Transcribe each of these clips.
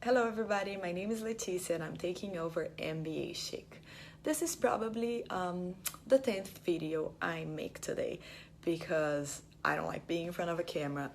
Hello everybody, my name is Leticia and I'm taking over MBAchic. This is probably the 10th video I make today because I don't like being in front of a camera.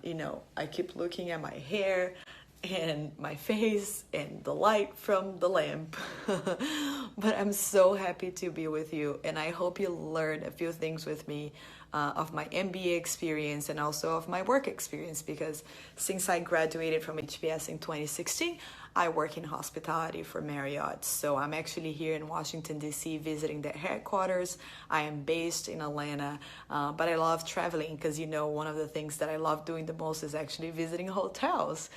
I keep looking at my hair and my face and the light from the lamp. But I'm so happy to be with you and I hope you learn a few things with me of my MBA experience and also of my work experience, because since I graduated from HBS in 2016, I work in hospitality for Marriott. So I'm actually here in Washington, D.C. visiting their headquarters. I am based in Atlanta, but I love traveling because, one of the things that I love doing the most is actually visiting hotels.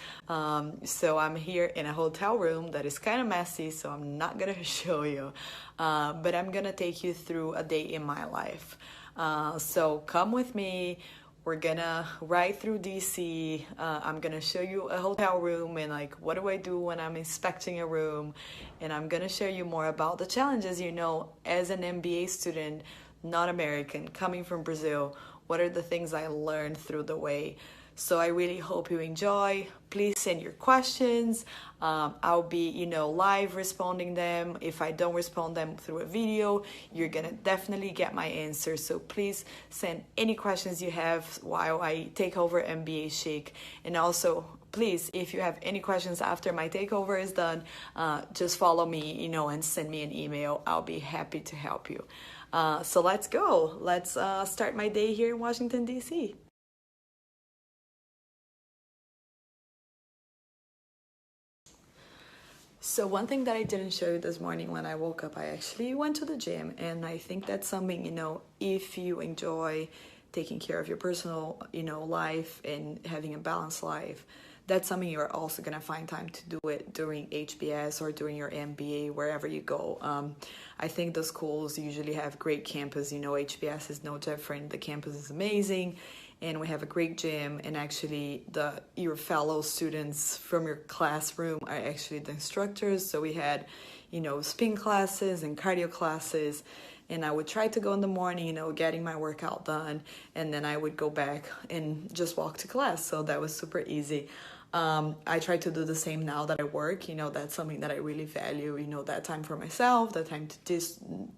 So I'm here in a hotel room that is kind of messy, so I'm not going to show you, but I'm going to take you through a day in my life. So come with me. We're gonna ride through DC. I'm gonna show you a hotel room and what do I do when I'm inspecting a room, and I'm gonna show you more about the challenges, as an MBA student, not American, coming from Brazil. What are the things I learned through the way? So I really hope you enjoy. Please send your questions. I'll be, live responding them. If I don't respond them through a video, you're gonna definitely get my answer. So please send any questions you have while I take over MBAchic. And also, please, if you have any questions after my takeover is done, just follow me, and send me an email. I'll be happy to help you. So let's go. Let's start my day here in Washington, D.C. So one thing that I didn't show you this morning when I woke up, I actually went to the gym, and I think that's something, if you enjoy taking care of your personal, life and having a balanced life, that's something you're also going to find time to do it during HBS or during your MBA, wherever you go. I think the schools usually have great campus. HBS is no different. The campus is amazing. And we have a great gym, and actually your fellow students from your classroom are actually the instructors. So we had, spin classes and cardio classes, and I would try to go in the morning, getting my workout done, and then I would go back and just walk to class. So that was super easy. I try to do the same now that I work. That's something that I really value, that time for myself, that time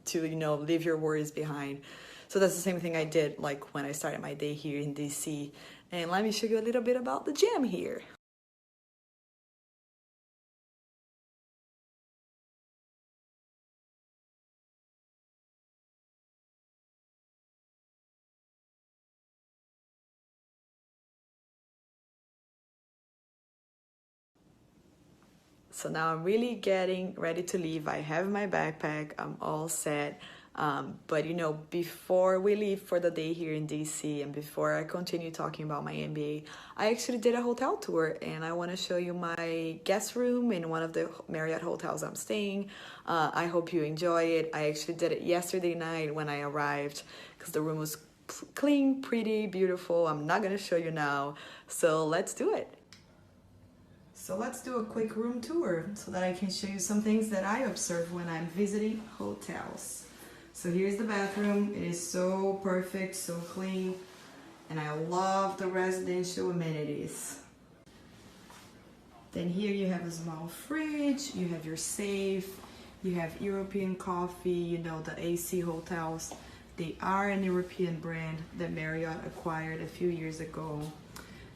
to leave your worries behind. So that's the same thing I did when I started my day here in DC. And let me show you a little bit about the gym here. So now I'm really getting ready to leave. I have my backpack, I'm all set. But before we leave for the day here in DC and before I continue talking about my MBA, I actually did a hotel tour, and I want to show you my guest room in one of the Marriott hotels I'm staying. I hope you enjoy it. I actually did it yesterday night when I arrived because the room was clean, pretty, beautiful. I'm not going to show you now. So let's do it. So let's do a quick room tour so that I can show you some things that I observe when I'm visiting hotels. So here's the bathroom. It is so perfect, so clean, and I love the residential amenities. Then here you have a small fridge, you have your safe, you have European coffee, the AC hotels. They are an European brand that Marriott acquired a few years ago.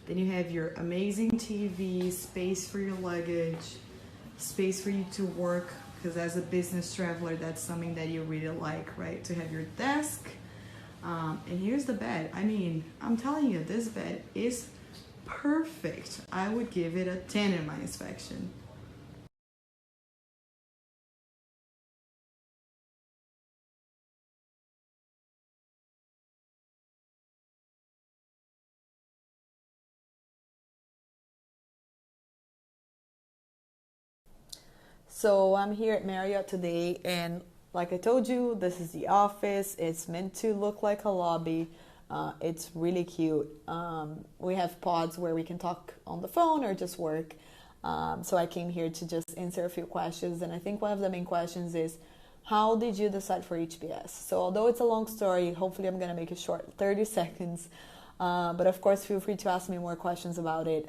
Then you have your amazing TV, space for your luggage, space for you to work, because as a business traveler, that's something that you really like, right? To have your desk. And here's the bed. I'm telling you, this bed is perfect. I would give it a 10 in my inspection. So I'm here at Marriott today, and like I told you, this is the office. It's meant to look like a lobby. It's really cute. We have pods where we can talk on the phone or just work. So I came here to just answer a few questions, and I think one of the main questions is, how did you decide for HBS? So although it's a long story, hopefully I'm gonna make it short, 30 seconds. But of course, feel free to ask me more questions about it.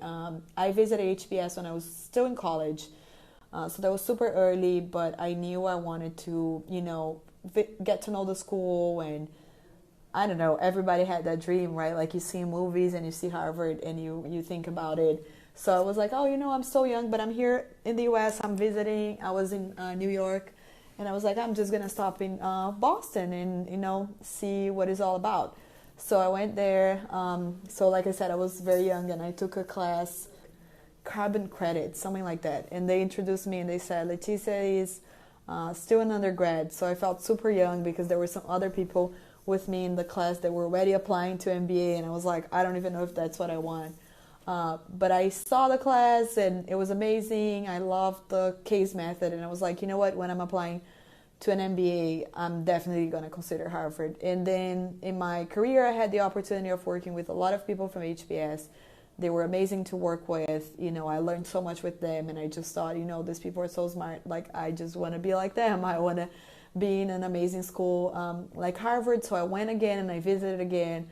I visited HBS when I was still in college. So that was super early, but I knew I wanted to, get to know the school. And I don't know, everybody had that dream, right? Like you see movies and you see Harvard and you think about it. So I was like, oh, I'm so young, but I'm here in the US, I'm visiting. I was in New York, and I was like, I'm just going to stop in Boston and, see what it's all about. So I went there. So like I said, I was very young, and I took a class, carbon credit, something like that. And they introduced me and they said, Leticia is still an undergrad. So I felt super young because there were some other people with me in the class that were already applying to MBA. And I was like, I don't even know if that's what I want. But I saw the class and it was amazing. I loved the case method. And I was like, you know what, when I'm applying to an MBA, I'm definitely going to consider Harvard. And then in my career, I had the opportunity of working with a lot of people from HBS. They were amazing to work with. I learned so much with them, and I just thought, these people are so smart. Like, I just want to be like them. I want to be in an amazing school like Harvard. So I went again and I visited again,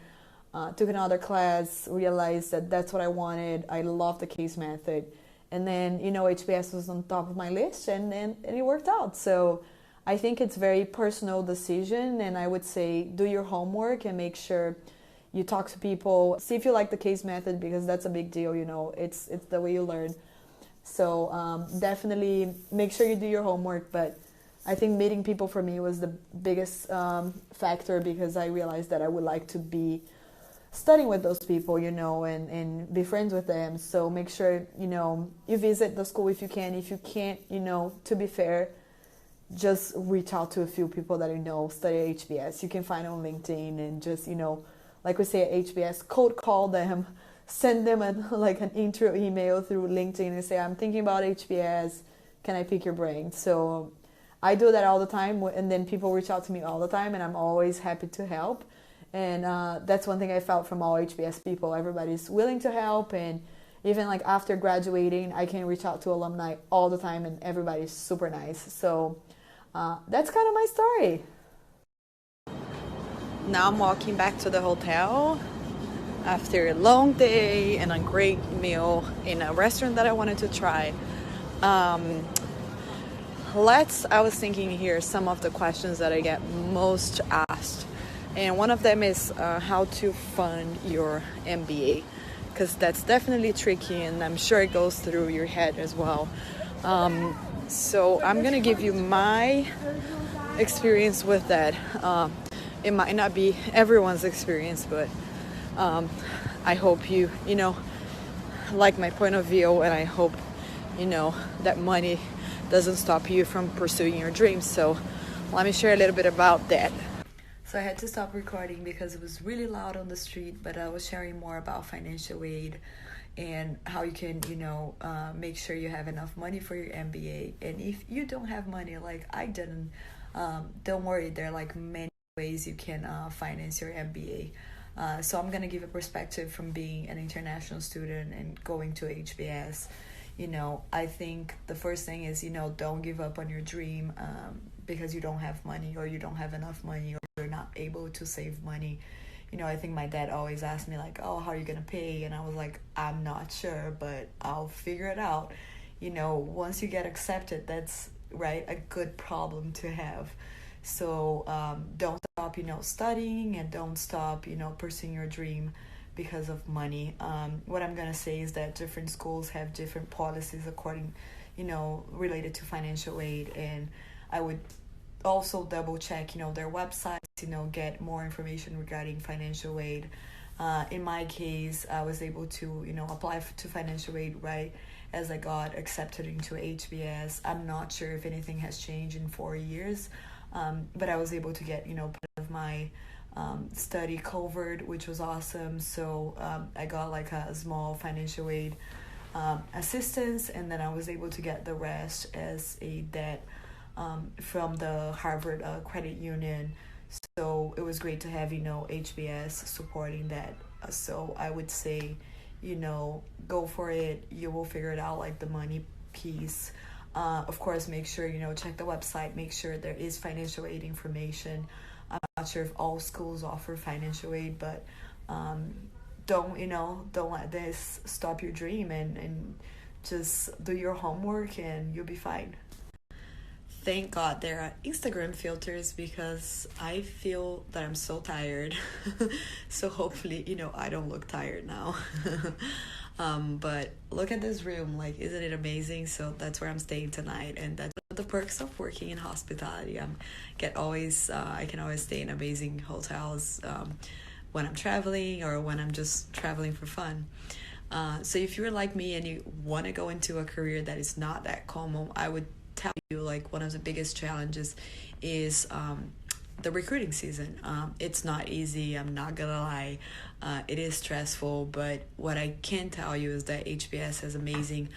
took another class, realized that that's what I wanted. I loved the case method. And then, HBS was on top of my list, and it worked out. So I think it's very personal decision, and I would say do your homework and make sure you talk to people, see if you like the case method, because that's a big deal. It's the way you learn. So definitely make sure you do your homework. But I think meeting people for me was the biggest factor, because I realized that I would like to be studying with those people, and be friends with them. So make sure, you visit the school if you can. If you can't, to be fair, just reach out to a few people that study at HBS. You can find on LinkedIn, and just, like we say at HBS, cold call them, send them an intro email through LinkedIn and say, I'm thinking about HBS, can I pick your brain? So I do that all the time, and then people reach out to me all the time, and I'm always happy to help. And that's one thing I felt from all HBS people. Everybody's willing to help, and even like after graduating, I can reach out to alumni all the time, and everybody's super nice. So that's kind of my story. Now I'm walking back to the hotel after a long day and a great meal in a restaurant that I wanted to try. I was thinking here some of the questions that I get most asked. And one of them is how to fund your MBA, because that's definitely tricky, and I'm sure it goes through your head as well. So I'm going to give you my experience with that. It might not be everyone's experience, but I hope you like my point of view, and I hope, that money doesn't stop you from pursuing your dreams. So let me share a little bit about that. So I had to stop recording because it was really loud on the street, but I was sharing more about financial aid and how you can, make sure you have enough money for your MBA. And if you don't have money, like I didn't, don't worry, there are like many ways you can finance your MBA. So I'm going to give a perspective from being an international student and going to HBS. I think the first thing is, don't give up on your dream because you don't have money, or you don't have enough money, or you're not able to save money. I think my dad always asked me like, oh, how are you going to pay? And I was like, I'm not sure, but I'll figure it out. Once you get accepted, that's right, a good problem to have. So don't stop, studying, and don't stop, pursuing your dream because of money. What I'm going to say is that different schools have different policies according, related to financial aid. And I would also double check, their websites, get more information regarding financial aid. In my case, I was able to, apply to financial aid right as I got accepted into HBS. I'm not sure if anything has changed in 4 years, but I was able to get, part of my study covered, which was awesome. So I got like a small financial aid assistance, and then I was able to get the rest as a debt from the Harvard credit union. So it was great to have, HBS supporting that. So I would say, go for it. You will figure it out, like the money piece. Of course, make sure, check the website, make sure there is financial aid information. I'm not sure if all schools offer financial aid, but don't let this stop your dream, and just do your homework and you'll be fine. Thank God there are Instagram filters because I feel that I'm so tired. So hopefully, I don't look tired now. But look at this room, like, isn't it amazing? So that's where I'm staying tonight, and that's the perks of working in hospitality. I can always stay in amazing hotels when I'm traveling or when I'm just traveling for fun. So if you're like me and you want to go into a career that is not that common, I would tell you, like, one of the biggest challenges is the recruiting season. It's not easy, I'm not gonna lie. It is stressful, but what I can tell you is that HBS has amazing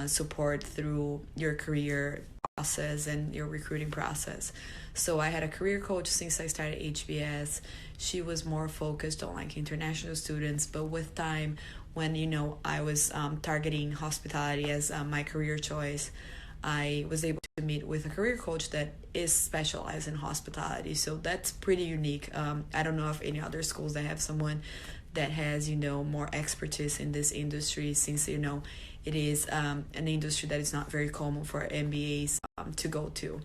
support through your career process and your recruiting process. So I had a career coach since I started HBS. She was more focused on like international students, but with time, when I was targeting hospitality as my career choice, I was able to meet with a career coach that is specialized in hospitality. So that's pretty unique. I don't know of any other schools that have someone that has, more expertise in this industry, since, it is an industry that is not very common for MBAs to go to.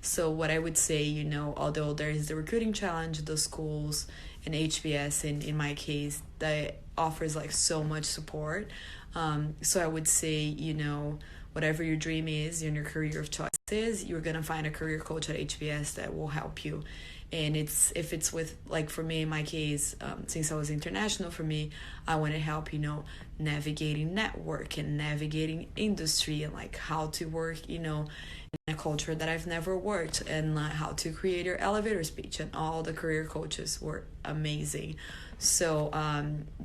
So what I would say, although there is the recruiting challenge, the schools and HBS, in my case, that offers like so much support. So I would say, whatever your dream is and your career of choice is, you're going to find a career coach at HBS that will help you. And if it's with, like for me, in my case, since I was international, for me, I want to help, navigating network and navigating industry and like how to work, in a culture that I've never worked, and how to create your elevator speech. And all the career coaches were amazing. So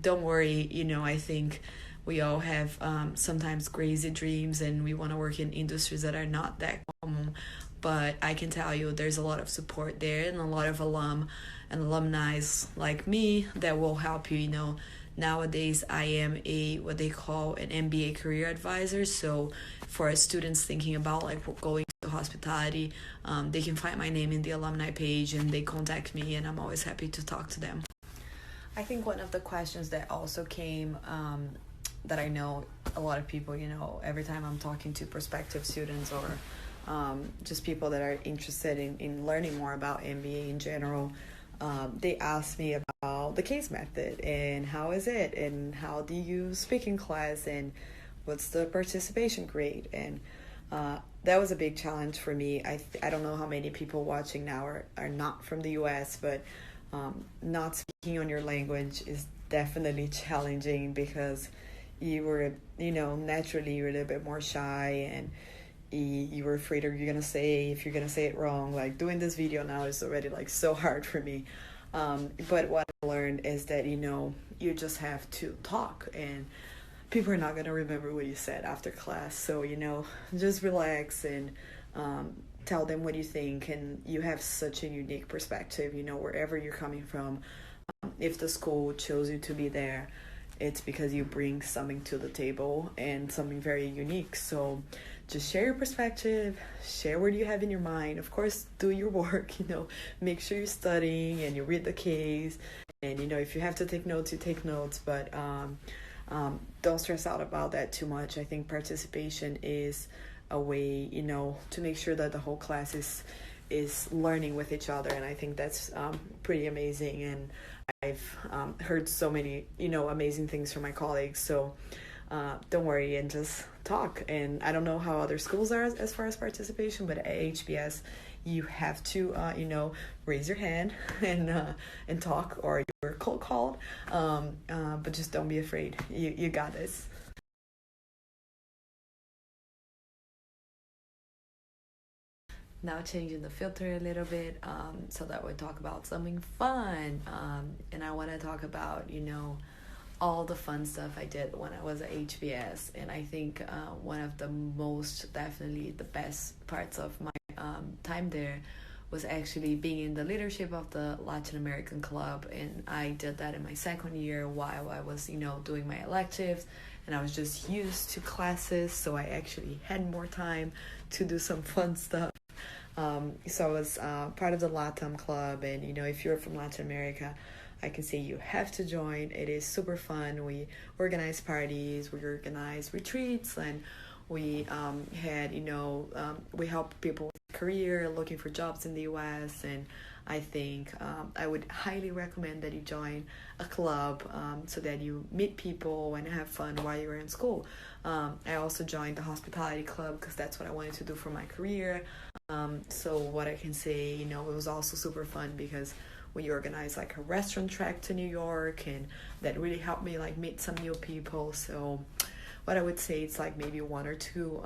don't worry, I think we all have sometimes crazy dreams and we want to work in industries that are not that common. But I can tell you there's a lot of support there and a lot of alum and alumni like me that will help you. Nowadays I am what they call an MBA career advisor. So for students thinking about like going to hospitality, they can find my name in the alumni page and they contact me, and I'm always happy to talk to them. I think one of the questions that also came that I know a lot of people, every time I'm talking to prospective students or just people that are interested in learning more about MBA in general, they ask me about the case method and how is it and how do you speak in class and what's the participation grade. And that was a big challenge for me. I don't know how many people watching now are not from the US, but not speaking on your language is definitely challenging because you were, naturally you're a little bit more shy and you were afraid of if you're gonna say it wrong. Like doing this video now is already like so hard for me. But what I learned is that, you just have to talk and people are not gonna remember what you said after class. So, just relax and tell them what you think, and you have such a unique perspective, wherever you're coming from. If the school chose you to be there, it's because you bring something to the table and something very unique. So just share your perspective, share what you have in your mind. Of course, do your work, make sure you're studying and you read the case. And, if you have to take notes, you take notes. But don't stress out about that too much. I think participation is a way, to make sure that the whole class is learning with each other. And I think that's pretty amazing. And I've heard so many, amazing things from my colleagues. So don't worry and just talk. And I don't know how other schools are as far as participation, but at HBS, you have to, raise your hand and talk, or you're cold called. But just don't be afraid. You got this. Now changing the filter a little bit so that we talk about something fun. And I want to talk about, all the fun stuff I did when I was at HBS. And I think one of the definitely the best parts of my time there was actually being in the leadership of the Latin American club. And I did that in my second year while I was, doing my electives. And I was just used to classes, so I actually had more time to do some fun stuff. So I was part of the LATAM club, and if you're from Latin America, I can say you have to join. It is super fun. We organize parties, we organize retreats, and we we help people with career, looking for jobs in the US. And I think I would highly recommend that you join a club so that you meet people and have fun while you're in school. I also joined the hospitality club because that's what I wanted to do for my career. So what I can say, it was also super fun because we organized like a restaurant trek to New York, and that really helped me like meet some new people. So what I would say, it's like maybe one or two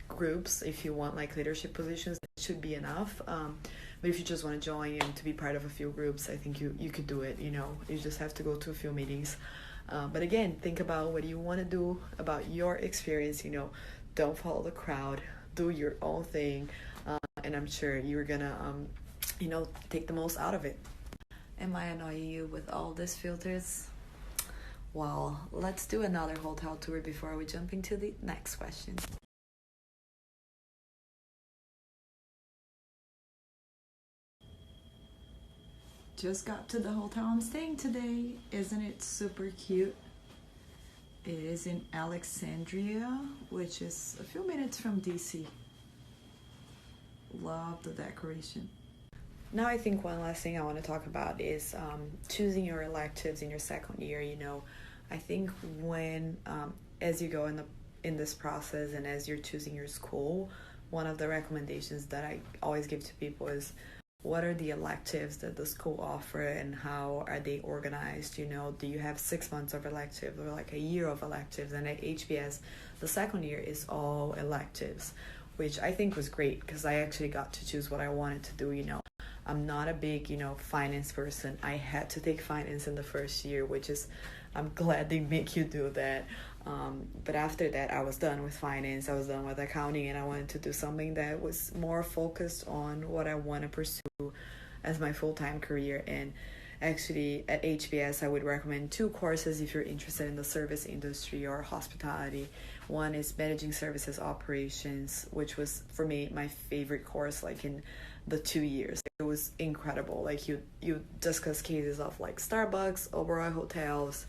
groups. If you want like leadership positions, that should be enough. But if you just want to join and to be part of a few groups, I think you could do it. You just have to go to a few meetings. But again, think about what you want to do, about your experience. Don't follow the crowd, do your own thing, and I'm sure you're gonna take the most out of it. Am I annoying you with all these filters? Well, let's do another hotel tour before we jump into the next question. Just got to the hotel I'm staying today. Isn't it super cute? It is in Alexandria, which is a few minutes from DC. Love the decoration. Now I think one last thing I want to talk about is choosing your electives in your second year. I think when as you go in this process and as you're choosing your school, one of the recommendations that I always give to people is, what are the electives that the school offer and how are they organized? Do you have 6 months of electives or like a year of electives? And at HBS, the second year is all electives, which I think was great because I actually got to choose what I wanted to do. I'm not a big, finance person. I had to take finance in the first year, which is, I'm glad they make you do that. But after that, I was done with finance. I was done with accounting, and I wanted to do something that was more focused on what I want to pursue as my full-time career. And actually, at HBS, I would recommend 2 courses if you're interested in the service industry or hospitality. One is Managing Services Operations, which was, for me, my favorite course, like in the 2 years. It was incredible. Like you discuss cases of like Starbucks, Oberoi hotels,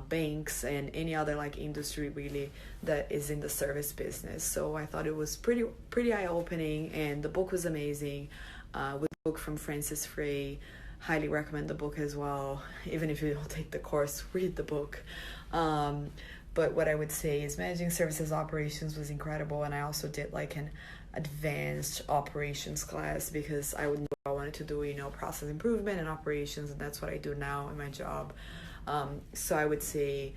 banks, and any other like industry really that is in the service business. So I thought it was pretty eye-opening, and the book was amazing. With a book from Francis Frey. Highly recommend the book as well. Even if you don't take the course, read the book. But what I would say is Managing Services Operations was incredible, and I also did like an advanced operations class because I wanted to do process improvement and operations, and that's what I do now in my job. So I would say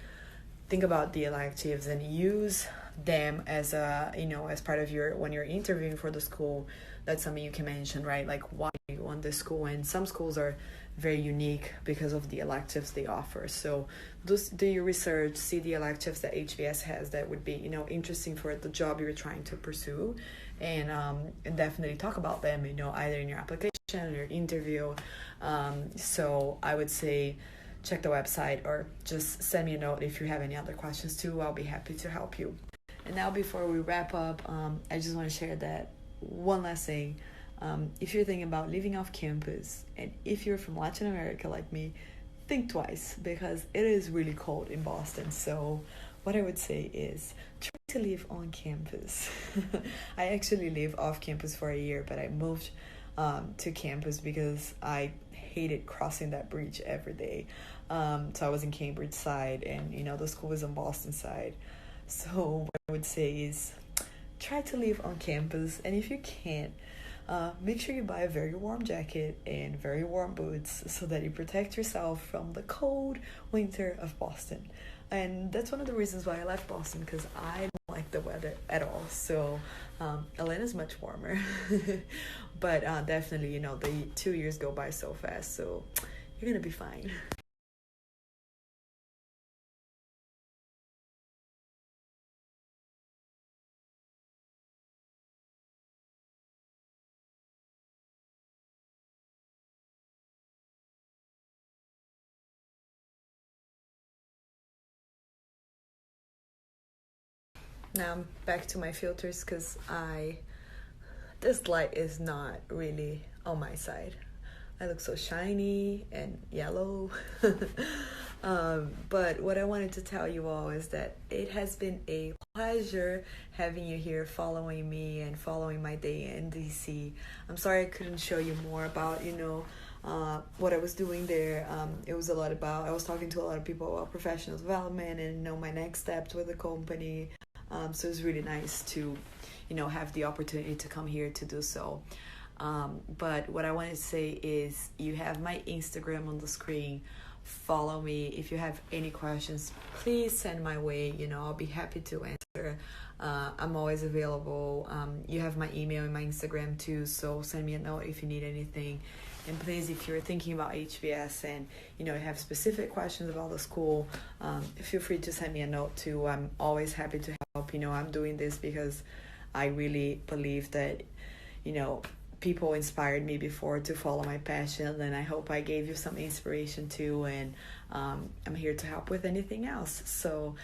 think about the electives and use them as as part of when you're interviewing for the school. That's something you can mention, right? Like, why do you want this school? And some schools are very unique because of the electives they offer. So just do your research, see the electives that HBS has that would be interesting for the job you're trying to pursue, and definitely talk about them either in your application or your interview. So I would say check the website or just send me a note if you have any other questions too. I'll be happy to help you. And now before we wrap up, I just want to share that one last thing. If you're thinking about living off campus, and if you're from Latin America like me, think twice because it is really cold in Boston. So what I would say is try to live on campus. I actually lived off campus for a year, but I moved to campus because I hated crossing that bridge every day. So I was in Cambridge side, and the school was on Boston side. So what I would say is try to live on campus, and if you can't, make sure you buy a very warm jacket and very warm boots so that you protect yourself from the cold winter of Boston. And that's one of the reasons why I left Boston, because I don't like the weather at all. So Atlanta's much warmer. But definitely, the 2 years go by so fast, so you're gonna be fine. Now I'm back to my filters because this light is not really on my side. I look so shiny and yellow. But what I wanted to tell you all is that it has been a pleasure having you here, following me and following my day in DC. I'm sorry I couldn't show you more about, what I was doing there. It was a lot about, I was talking to a lot of people about professional development and, my next steps with the company. So it's really nice to, have the opportunity to come here to do so. But what I wanted to say is you have my Instagram on the screen. Follow me. If you have any questions, please send my way. I'll be happy to answer. I'm always available. You have my email and my Instagram too, so send me a note if you need anything. And please, if you're thinking about HBS and you have specific questions about the school, feel free to send me a note too. I'm always happy to help. I'm doing this because I really believe that people inspired me before to follow my passion, and I hope I gave you some inspiration too, and I'm here to help with anything else. So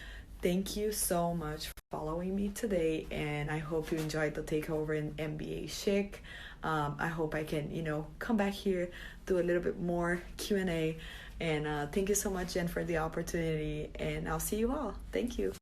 thank you so much for following me today, and I hope you enjoyed the takeover in MBAchic. I hope I can come back here, do a little bit more Q&A, and thank you so much, Jen, for the opportunity, and I'll see you all. Thank you.